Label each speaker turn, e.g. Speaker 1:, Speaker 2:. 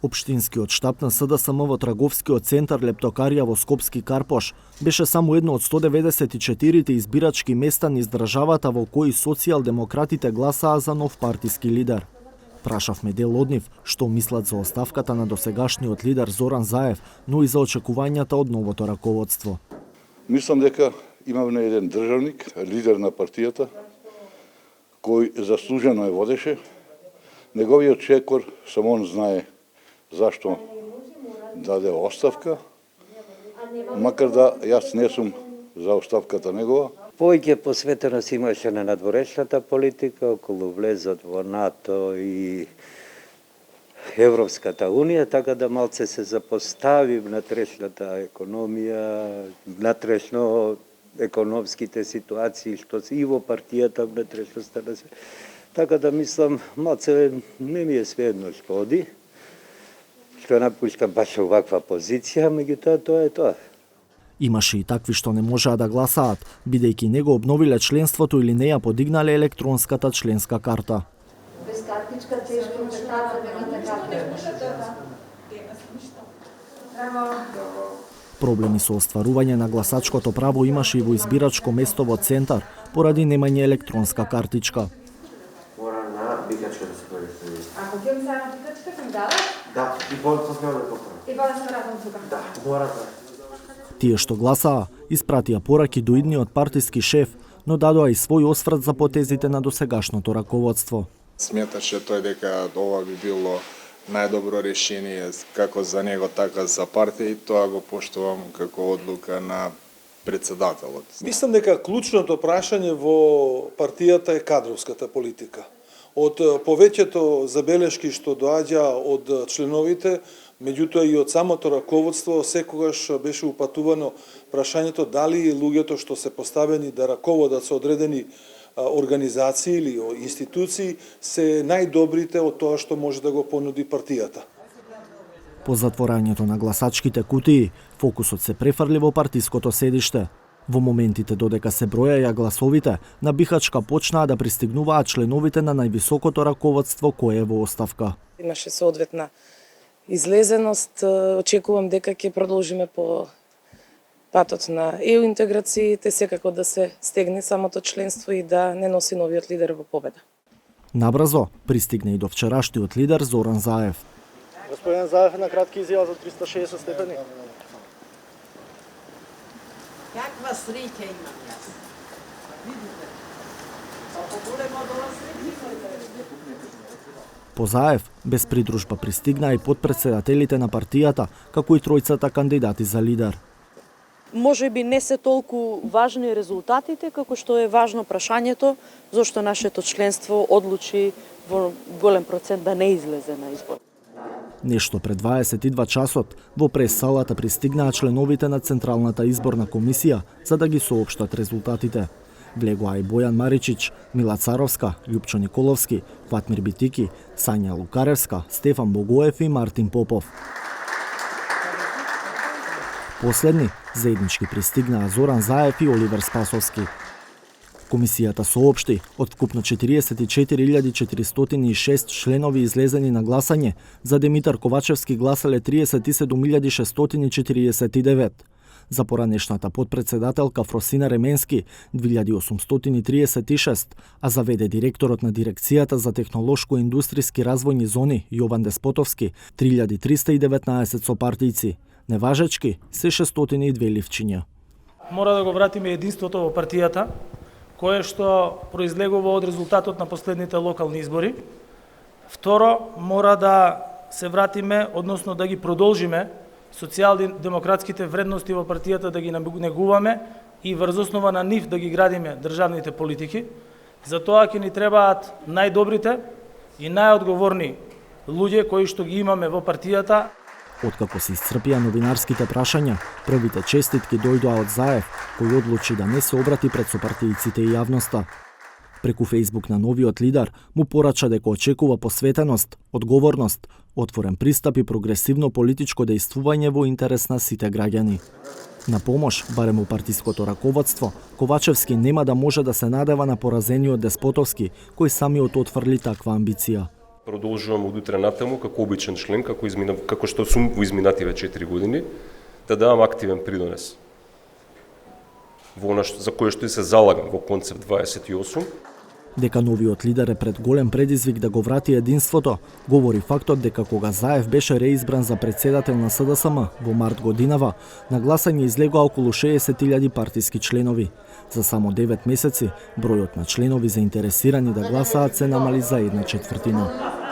Speaker 1: Општинскиот штаб на СДСМ во Траговскиот центар Лептокарија во Скопски Карпош беше само едно од 194 избирачки места низ државата во кои социјалдемократите гласаа за нов партиски лидер. Прашавме дел од нив што мислат за оставката на досегашниот лидер Зоран Заев, но и за очекувањата од новото раководство.
Speaker 2: Мислам дека имаме еден државник, лидер на партијата, кој заслужено ја водеше. Неговиот чекор само он знае зашто даде оставка, макар да јас не сум за оставката негова.
Speaker 3: Повеќе посветеност имаше на надворешната политика околу влезот во НАТО и Европската Унија, така да малце се запостави внатрешната економија, внатрешно економските ситуации, што се и во партијата внатрешноста на се. Така да мислам, малце не ми е сведно што оди, што напушка баш оваква позиција, меѓутоа тоа е тоа.
Speaker 1: Имаше и такви што не можеа да гласаат, бидејќи не го обновиле членството или не ја подигнале електронската членска карта.
Speaker 4: Без картичка тешко
Speaker 1: Проблеми со остварување на гласачкото право имаше и во избирачко место во центар, поради немање електронска картичка.
Speaker 5: Мора на бикачка да се користи.
Speaker 4: Ако ќе се на бикачка сум дала?
Speaker 5: Да, и болко сме да поправи.
Speaker 4: И бала се вратам тука.
Speaker 5: Да, мора да.
Speaker 1: Тие што гласаа, испратија пораки до идниот партиски шеф, но дадоа и свој осврт за потезите на досегашното раководство.
Speaker 6: Сметаше тој дека ова би било најдобро решение како за него, така за партија, и тоа го поштувам како одлука на председателот.
Speaker 7: Мислам дека клучното прашање во партијата е кадровската политика. Од повеќето забелешки што доаѓа од членовите, меѓутоа и од самото раководство, секогаш беше упатувано прашањето дали луѓето што се поставени да раководат со одредени организации или институции се најдобрите од тоа што може да го понуди партијата.
Speaker 1: По затворањето на гласачките кутии, фокусот се префрли во партиското седиште. Во моментите додека се бројаја гласовите, на Бихачка почнаа да пристигнуваат членовите на највисокото раководство кое е во оставка.
Speaker 8: Имаше соодветна излезеност, очекувам дека ќе продолжиме по патот на ЕУ интеграциите, секако да се стегне самото членство и да не носи новиот лидер во победа.
Speaker 1: Набрзо пристигна и до вчерашниот лидер Зоран Заев.
Speaker 9: Господин Заев е на кратки изјава за 360 степени.
Speaker 10: Каква среќа имам јас. Видите? По-големо дола
Speaker 1: По Заев, без придружба пристигнаа и подпредседателите на партијата, како и тројцата кандидати за лидер.
Speaker 11: Може би не се толку важни резултатите, како што е важно прашањето зошто нашето членство одлучи во голем процент да не излезе на избор.
Speaker 1: Нешто пред 22 часот, во прес-салата пристигнаа членовите на Централната изборна комисија за да ги соопштат резултатите. Влегоа и Бојан Маричич, Мила Царовска, Љупчо Николовски, Ватмир Битики, Сања Лукаревска, Стефан Богоев и Мартин Попов. Последни заеднички пристигнаа Зоран Заев и Оливер Спасовски. Комисијата соопшти од вкупно 44.406 членови излезени на гласање, за Димитар Ковачевски гласале 37.649. За поранешната подпредседателка Фросина Ременски 2836, а за ВД директорот на дирекцијата за технолошко-индустријски развојни зони Јован Деспотовски 3319 сопартијци. Неважечки се 602 ливчиња.
Speaker 12: Мора да го вратиме единството во партијата, кое што произлегува од резултатот на последните локални избори. Второ, мора да се вратиме, односно да ги продолжиме социјалдемократските вредности во партијата, да ги негуваме и врз основа на нив да ги градиме државните политики. За тоа ќе ни требаат најдобрите и најодговорни луѓе кои што ги имаме во партијата.
Speaker 1: Откако се исцрпија новинарските прашања, првите честитки дојдоа од Заев, кој одлучи да не се обрати пред сопартијците и јавноста. Преку Фејсбук на новиот лидер му порача дека очекува посветеност, одговорност, отворен пристап и прогресивно политичко дејствување во интерес на сите граѓани. На помош, барем у партиското раководство, Ковачевски нема да може да се надева на поразениот Деспотовски, кој самиот отфрли таква амбиција.
Speaker 13: Продолжувам од утре натаму како обичен член, како што сум во изминативе 4 години, да давам активен придонес во она за кое што и се залагам во концепт 28.
Speaker 1: Дека новиот лидер е пред голем предизвик да го врати единството, говори фактот дека кога Заев беше реизбран за председател на СДСМ во март годинава, на гласање излегоа околу 60.000 партиски членови. За само 9 месеци, бројот на членови заинтересирани да гласаат се намали за 1/4.